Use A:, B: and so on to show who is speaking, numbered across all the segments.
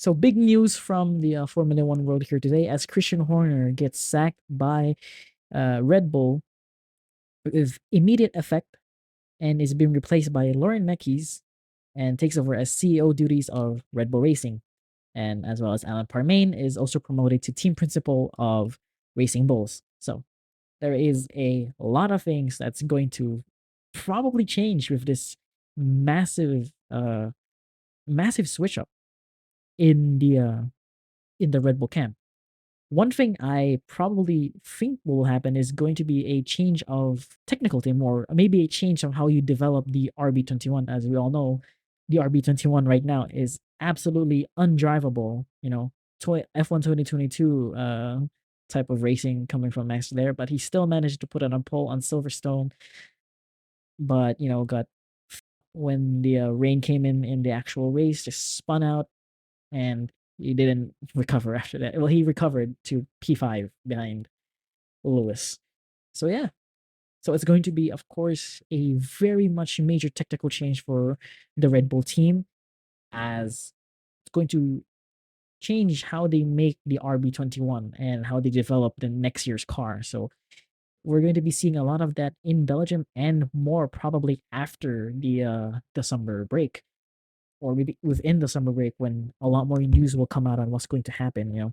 A: So big news from the Formula One world here today as Christian Horner gets sacked by Red Bull with immediate effect and is being replaced by Lauren Mekies and takes over as CEO duties of Red Bull Racing. And as well as Alan Parmain is also promoted to team principal of Racing Bulls. So there is a lot of things that's going to probably change with this massive massive switch up in the Red Bull camp. One thing I probably think will happen is going to be a change of technical team or maybe a change of how you develop the RB21. As we all know, the RB21 right now is absolutely undrivable, F1 2022 type of racing coming from Max there, but he still managed to put it on pole on Silverstone, but got when the rain came in the actual race, just spun out and he didn't recover after that. Well, he recovered to P5 behind Lewis. So yeah, so it's going to be, of course, a very much major technical change for the Red Bull team, as it's going to change how they make the RB21 and how they develop the next year's car. So we're going to be seeing a lot of that in Belgium and more probably after the summer break, or maybe within the summer break when a lot more news will come out on what's going to happen.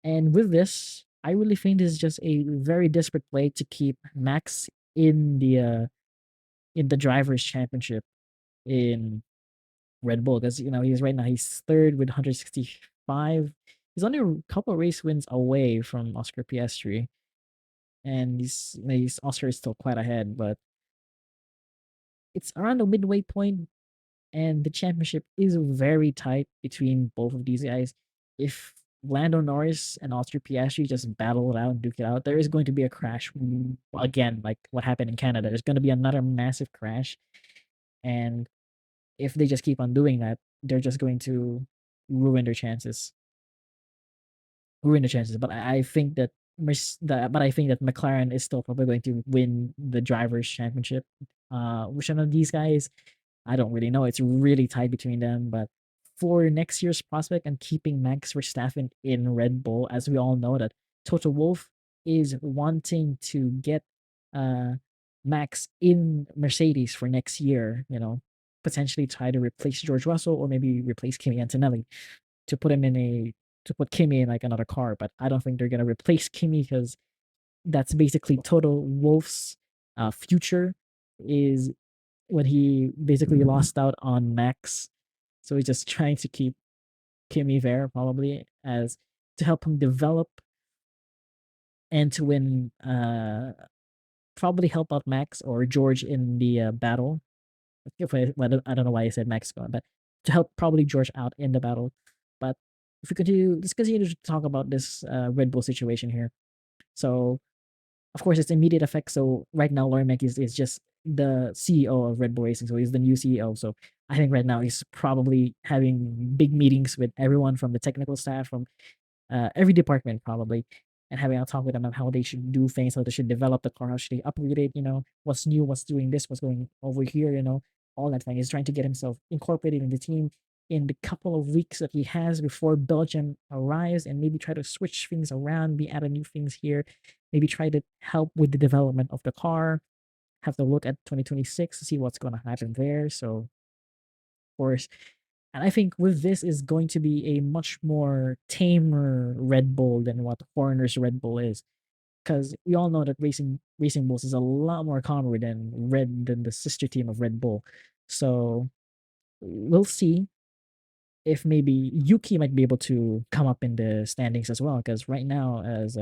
A: And with this, I really think this is just a very desperate play to keep Max in the drivers championship in Red Bull, because he's right now he's third with 165. He's only a couple of race wins away from Oscar Piastri, and he's Oscar is still quite ahead, but it's around the midway point and the championship is very tight between both of these guys. If Lando Norris and Oscar Piastri just battle it out and duke it out, there is going to be a crash again, like what happened in Canada. There's going to be another massive crash, and if they just keep on doing that, they're just going to ruin their chances. Ruin the chances. But I think that but I think that McLaren is still probably going to win the drivers' championship. Which one of these guys I don't really know. It's really tight between them. But for next year's prospect and keeping Max Verstappen in Red Bull, as we all know that Toto Wolff is wanting to get uh, Max in Mercedes for next year, potentially try to replace George Russell or maybe replace Kimi Antonelli to put him in to put Kimi in like another car. But I don't think they're gonna replace Kimi because that's basically Toto Wolff's future is when he basically lost out on Max. So he's just trying to keep Kimi there probably as to help him develop and to win probably help out Max or George in the battle. I don't know why I said Max going, but to help probably George out in the battle. But if we continue, let's continue to talk about this Red Bull situation here. So of course, it's immediate effect. So right now, Lauren Mack is just the CEO of Red Bull Racing. So he's the new CEO. So I think right now he's probably having big meetings with everyone from the technical staff, from every department probably, and having a talk with them on how they should do things, how they should develop the car, how should they upgrade it, what's new, what's doing this, what's going over here, all that thing. He's trying to get himself incorporated in the team in the couple of weeks that he has before Belgium arrives and maybe try to switch things around, be adding new things here, maybe try to help with the development of the car, have to look at 2026 to see what's going to happen there. So, of course, and I think with this is going to be a much more tamer Red Bull than what Horner's Red Bull is. Because we all know that Racing Bulls is a lot more calmer than the sister team of Red Bull. So we'll see if maybe Yuki might be able to come up in the standings as well. Because right now, as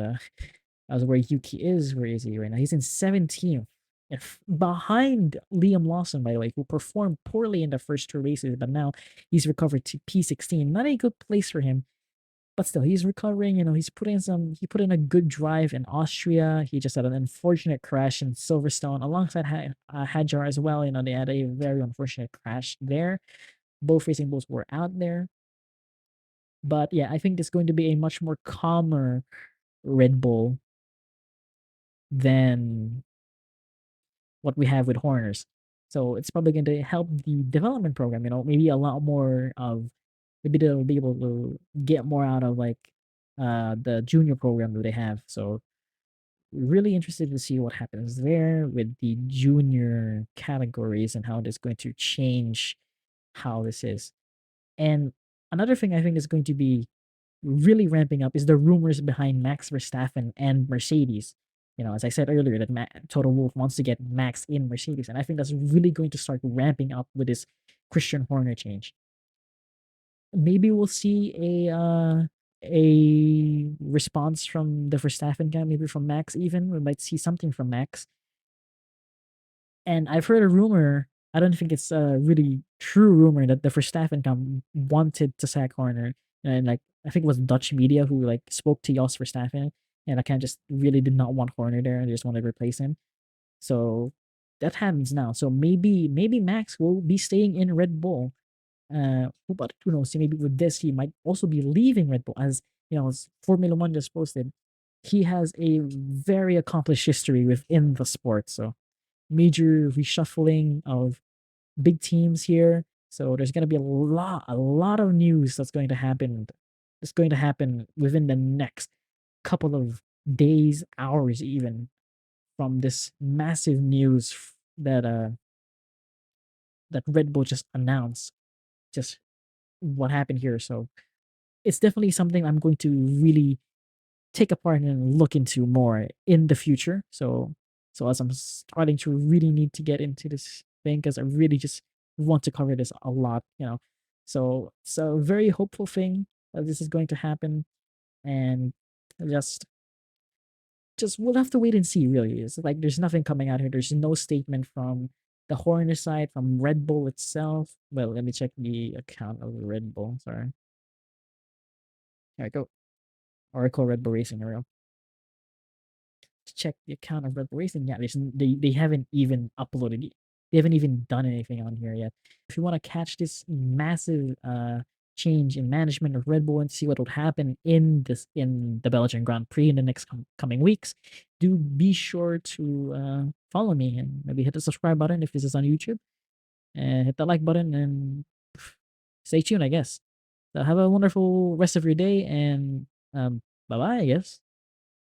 A: where Yuki is, where is he right now? He's in 17th. If behind Liam Lawson, by the way, who performed poorly in the first two races, but now he's recovered to P16. Not a good place for him, but still, he's recovering. He put in a good drive in Austria. He just had an unfortunate crash in Silverstone alongside Hadjar as well. They had a very unfortunate crash there. Both Racing Bulls were out there. But yeah, I think it's going to be a much more calmer Red Bull than what we have with Horners. So it's probably going to help the development program, maybe a lot more of maybe they'll be able to get more out of like the junior program that they have. So really interested to see what happens there with the junior categories and how it is going to change how this is. And another thing I think is going to be really ramping up is the rumors behind Max Verstappen and Mercedes. You know, as I said earlier, that Toto Wolff wants to get Max in Mercedes, and I think that's really going to start ramping up with this Christian Horner change. Maybe we'll see a response from the Verstappen camp, maybe from Max. Even we might see something from Max. And I've heard a rumor. I don't think it's a really true rumor that the Verstappen camp wanted to sack Horner, and like I think it was Dutch media who like spoke to Jos Verstappen, and I kind of just really did not want Horner there, and they just wanted to replace him. So that happens now. So maybe Max will be staying in Red Bull. But who knows? Maybe with this he might also be leaving Red Bull, as you know, as Formula One just posted. He has a very accomplished history within the sport. So major reshuffling of big teams here. So there's going to be a lot of news that's going to happen. That's going to happen within the next couple of days, hours, even from this massive news that Red Bull just announced. Just what happened here. So it's definitely something I'm going to really take apart and look into more in the future. So as I'm starting to really need to get into this thing because I really just want to cover this a lot, you know. So it's a very hopeful thing that this is going to happen, and just just we'll have to wait and see. Really, it's like there's nothing coming out here. There's no statement from the Horner side, from Red Bull itself. Well, let me check the account of Red Bull. Sorry, here I go. Oracle Red Bull Racing. Here we go. To check the account of Red Bull Racing. Yeah, they haven't even uploaded it. They haven't even done anything on here yet. If you want to catch this massive change in management of Red Bull and see what will happen in the Belgian Grand Prix in the next coming weeks, do be sure to follow me and maybe hit the subscribe button if this is on YouTube, and hit the like button and stay tuned, I guess. So have a wonderful rest of your day, and bye bye, I guess.